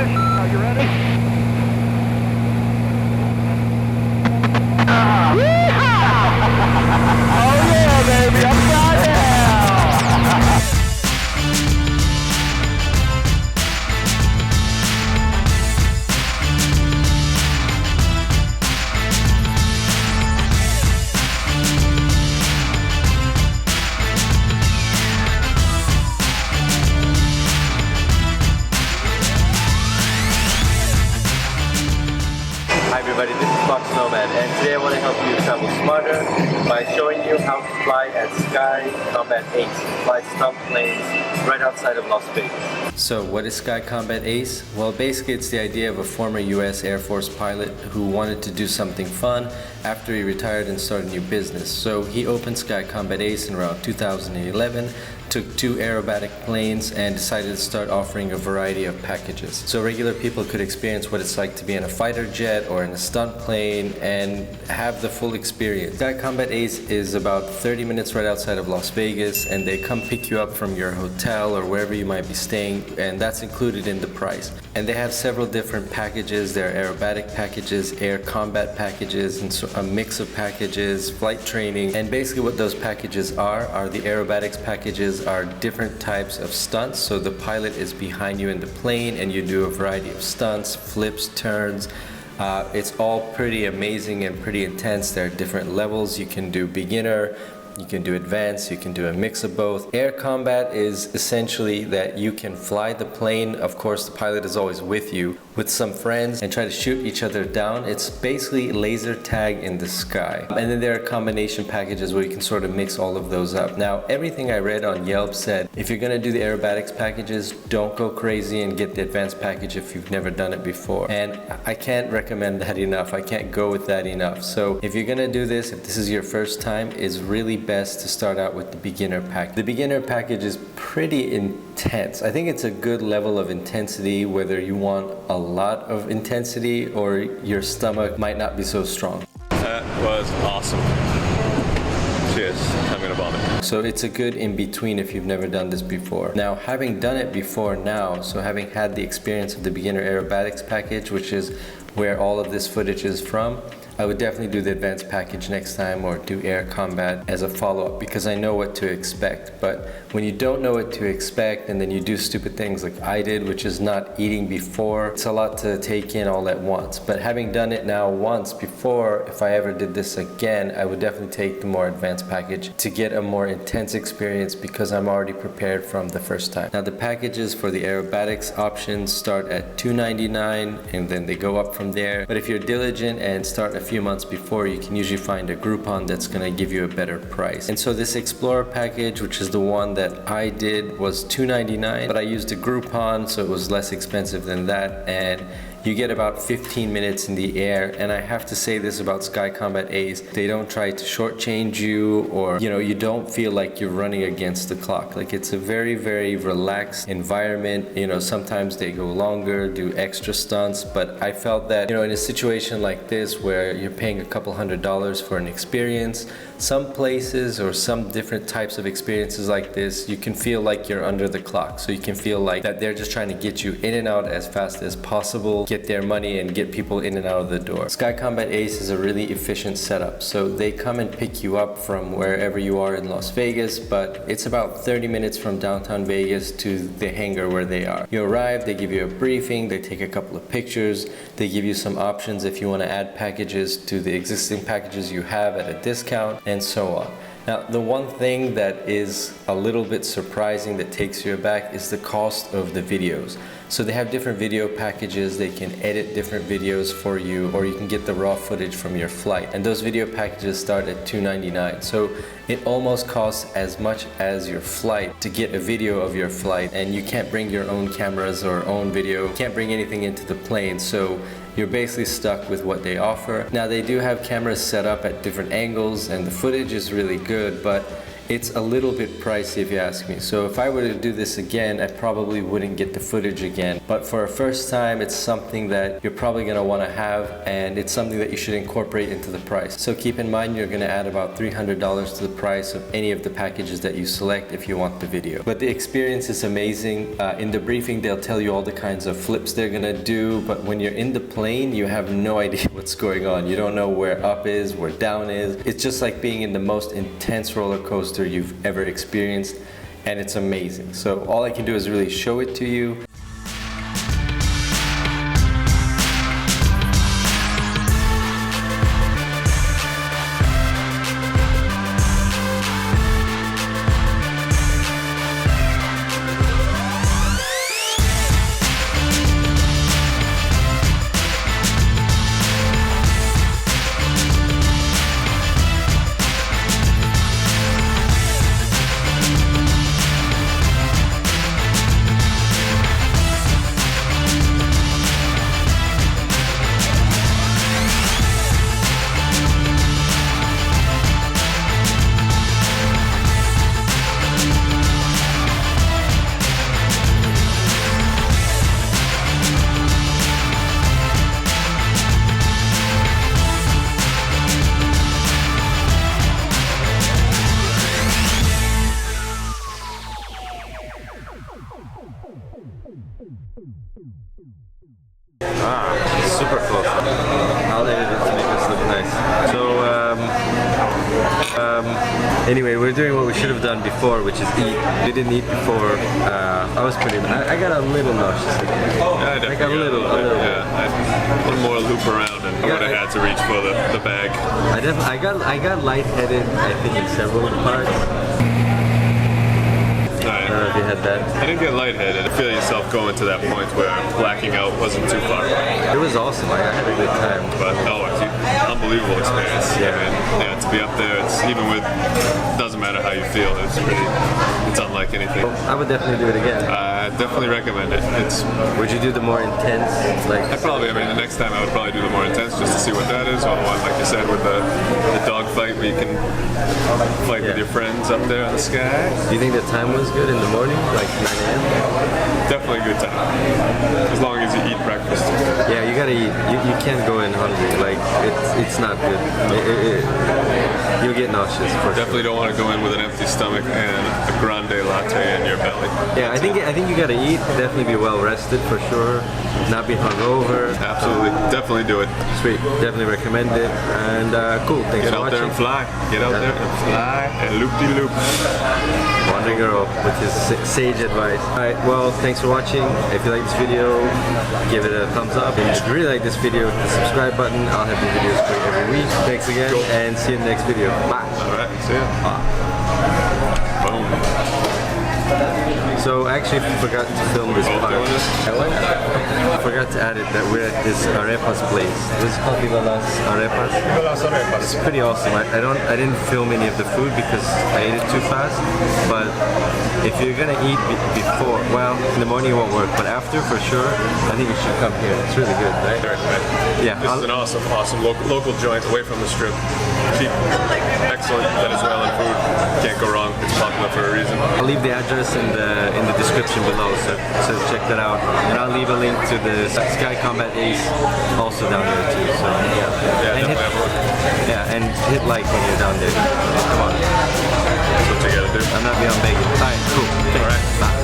position. Are you ready? Oh yeah, baby, upside down. Hi everybody, this is Fox Nomad, and today I want to help you travel smarter by showing you how to fly at Sky Combat Ace, fly stunt planes right outside of Las Vegas. So what is Sky Combat Ace? Well, basically it's the idea of a former US Air Force pilot who wanted to do something fun after he retired and started a new business. So he opened Sky Combat Ace in around 2011, took 2 aerobatic planes and decided to start offering a variety of packages. So regular people could experience what it's like to be in a fighter jet or in a stunt plane and have the full experience. Sky Combat Ace is about 30 minutes right outside of Las Vegas, and they come pick you up from your hotel or wherever you might be staying, and that's included in the price. And they have several different packages. There are aerobatic packages, air combat packages, and so a mix of packages, flight training. And basically what those packages are the aerobatics packages are different types of stunts. So the pilot is behind you in the plane and you do a variety of stunts, flips, turns. It's all pretty amazing and pretty intense. There are different levels. You can do beginner, you can do advanced, you can do a mix of both. Air combat is essentially that you can fly the plane. Of course, the pilot is always with you, with some friends, and try to shoot each other down. It's basically laser tag in the sky. And then there are combination packages where you can sort of mix all of those up. Now, everything I read on Yelp said, if you're gonna do the aerobatics packages, don't go crazy and get the advanced package if you've never done it before. And I can't recommend that enough. I can't go with that enough. So if you're gonna do this, if this is your first time, it's really best to start out with the beginner pack. The beginner package is pretty intense. I think it's a good level of intensity, whether you want a lot of intensity or your stomach might not be so strong. That was awesome. Cheers, I'm gonna vomit. So it's a good in-between if you've never done this before. Now, having done it before now, so having had the experience of the beginner aerobatics package, which is where all of this footage is from, I would definitely do the advanced package next time or do air combat as a follow-up because I know what to expect. But when you don't know what to expect and then you do stupid things like I did, which is not eating before, it's a lot to take in all at once. But having done it now once before, if I ever did this again, I would definitely take the more advanced package to get a more intense experience because I'm already prepared from the first time. Now the packages for the aerobatics options start at $299 and then they go up from there. But if you're diligent and start a few months before, you can usually find a Groupon that's going to give you a better price. And so this Explorer package, which is the one that I did, was $299, but I used a Groupon, so it was less expensive than that, and you get about 15 minutes in the air. And I have to say this about Sky Combat Ace, they don't try to shortchange you or, you don't feel like you're running against the clock. Like, it's a very, very relaxed environment. Sometimes they go longer, do extra stunts, but I felt that, in a situation like this where you're paying a couple $100s for an experience, some places or some different types of experiences like this, you can feel like you're under the clock. So you can feel like that they're just trying to get you in and out as fast as possible, get their money and get people in and out of the door. Sky Combat Ace is a really efficient setup. So they come and pick you up from wherever you are in Las Vegas, but it's about 30 minutes from downtown Vegas to the hangar where they are. You arrive, they give you a briefing, they take a couple of pictures, they give you some options if you want to add packages to the existing packages you have at a discount, and so on. Now, the one thing that is a little bit surprising that takes you aback is the cost of the videos. So they have different video packages, they can edit different videos for you, or you can get the raw footage from your flight. And those video packages start at $299. So it almost costs as much as your flight to get a video of your flight, and you can't bring your own cameras or own video, you can't bring anything into the plane. So you're basically stuck with what they offer. Now, they do have cameras set up at different angles and the footage is really good, but it's a little bit pricey if you ask me. So if I were to do this again, I probably wouldn't get the footage again. But for a first time, it's something that you're probably gonna wanna have, and it's something that you should incorporate into the price. So keep in mind, you're gonna add about $300 to the price of any of the packages that you select if you want the video. But the experience is amazing. In the briefing, they'll tell you all the kinds of flips they're gonna do, but when you're in the plane, you have no idea what's going on. You don't know where up is, where down is. It's just like being in the most intense roller coaster you've ever experienced, and it's amazing. So all I can do is really show it to you. Super close. I'll edit it to make this look nice. So, anyway, we're doing what we should have done before, which is eat. We didn't eat before. I got a little nauseous. Yeah, like a little. Yeah, one more loop around and I would have had to reach for the bag. I got lightheaded, I think, in several parts. I don't know if you had that. I didn't get lightheaded. I feel yourself going to that point where blacking out wasn't too far away. It was awesome. Like, I had a good time. But it's an unbelievable experience. Yeah. I mean, yeah, to be up there, it's even with, doesn't matter how you feel, it's unlike anything. I would definitely do it again. I definitely recommend it. Would you do the more intense? Like, I mean, the next time I would probably do the more intense just to see what that is, or the one, like you said, with the dog fight where you can fight with your friends up there in the sky. Do you think the time was good in the morning, like 9 a.m.? Definitely a good time, as long as you eat breakfast. Yeah, you gotta eat. You can't go in hungry. Like, it's not good. You'll get nauseous for Definitely sure. don't want to go in with an empty stomach and a grande latte in your belly. Yeah, I think you gotta eat. Definitely be well rested for sure. Not be hungover. Absolutely, definitely do it. Sweet, definitely recommend it. And cool. Thanks Get for out watching. there and fly. Get out there and fly and loop-de-loop. Wandering Girl with his sage advice. Alright, well, thanks for watching. If you like this video, give it a thumbs up. And if you really like this video, hit the subscribe button. I'll have new videos for you every week. Thanks again, and see you in the next video. Bye. Alright, see ya. Boom. So I actually forgot to film this part. I forgot to add it that we're at this arepas place. This is called Las Arepas. It's pretty awesome. I didn't film any of the food because I ate it too fast. But if you're gonna eat before, well, in the morning it won't work, but after for sure, I think you should come here. It's really good, right? Yeah. This is an awesome local joint away from the strip. Cheap, excellent Venezuelan food. Can't go wrong. It's popular for a reason. I'll leave the address in the description below, so check that out. And I'll leave a link to the Sky Combat Ace also down there too. So Yeah, and definitely have a look. yeah, and hit like when you're down there. Come on. That's what you gotta do. I'm not beyond begging. Alright, cool. Thanks. Alright. Bye.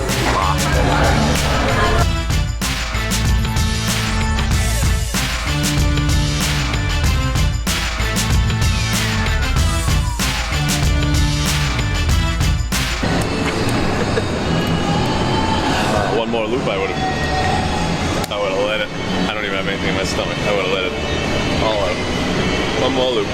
One more loop, I would have let it. I don't even have anything in my stomach. I would have let it all out. One more loop.